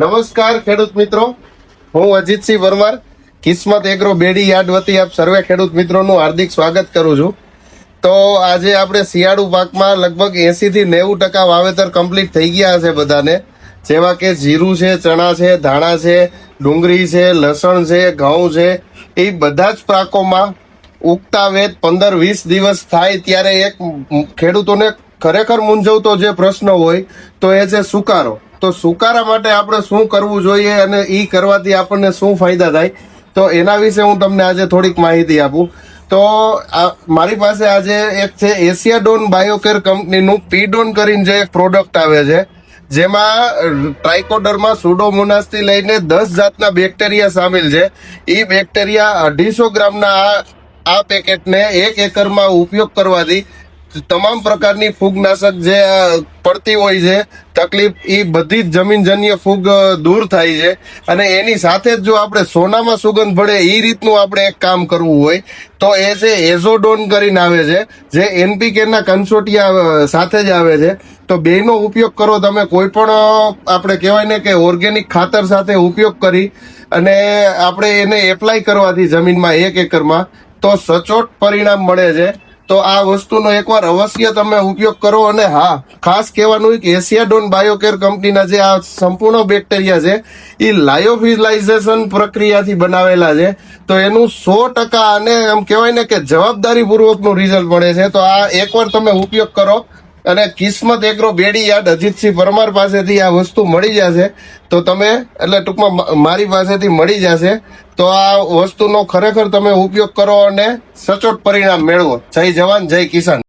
નમસ્કાર ખેડૂત મિત્રો, હું અજીતસિંહ પરમાર કિસ્મત એગ્રો બેડી યાર્ડ વતી આપ સર્વે ખેડૂત મિત્રોનું હાર્દિક સ્વાગત કરું છું. તો આજે આપણે શિયાળુ પાકમાં લગભગ 80 થી 90% વાવેતર કમ્પ્લીટ થઈ ગયા હશે બધાને, જેવા કે જીરું છે, ચણા છે, ધાણા છે, ડુંગળી છે, લસણ છે, ઘઉં છે. એ બધા જ પાકોમાં ઉગતા વેત 15-20 દિવસ થાય ત્યારે એક ખેડૂતોને ખરેખર મૂંઝવતો જે પ્રશ્ન હોય તો એ છે સુકારો. તો સુકારા માટે આપણે શું કરવું જોઈએ અને એ કરવાથી આપણને શું ફાયદા થાય, તો એના વિશે હું તમને આજે થોડીક માહિતી આપું. તો મારી પાસે આજે એક છે એશિયાડોન બાયોકેર કંપનીનું પીડોન કરીને જે એક પ્રોડક્ટ આવે છે, જેમાં ટ્રાઇકોડર્મા સુડોમોનાસથી લઈને 10 જાતના બેક્ટેરિયા સામેલ છે. એ બેક્ટેરિયા 250 ગ્રામના આ પેકેટને 1 એકરમાં ઉપયોગ કરવાથી તમામ પ્રકારની ફૂગનાશક જે પડતી હોય છે તકલીફ, એ બધી જ જમીનજન્ય ફૂગ દૂર થાય છે. અને એની સાથે જ જો આપણે સોનામાં સુગંધ ભળે એ રીતનું આપણે એક કામ કરવું હોય તો એ છે એઝોડોન કરીને આવે છે, જે NPK ના કન્સોર્ટિયા સાથે જ આવે છે. તો બેનો ઉપયોગ કરો તમે, કોઈ પણ આપણે કહેવાય ને કે ઓર્ગેનિક ખાતર સાથે ઉપયોગ કરી અને આપણે એને એપ્લાય કરવાથી જમીનમાં 1 એકરમાં તો સચોટ પરિણામ મળે છે. તો આ વસ્તુનો એકવાર અવશ્ય તમે ઉપયોગ કરો. અને હા, ખાસ કહેવાનું કે એશિયાડોન બાયોકેર કંપનીના જે આ સંપૂર્ણ બેક્ટેરિયા છે એ લાયોફિલાઇઝેશન પ્રક્રિયાથી બનાવેલા છે. તો એનું 100% અને એમ કહેવાય ને કે જવાબદારીપૂર્વકનું રિઝલ્ટ મળે છે. તો આ એકવાર તમે ઉપયોગ કરો અને કિસ્મત એગ્રો બેડી યાર્ડ અજીતસિંહ પરમાર પાસેથી આ વસ્તુ મળી જશે. તો તમે એટલે ટૂંકમાં મારી પાસેથી મળી જશે. તો આ વસ્તુનો ખરેખર તમે ઉપયોગ કરો અને સચોટ પરિણામ મેળવો. જય જવાન, જય કિસાન.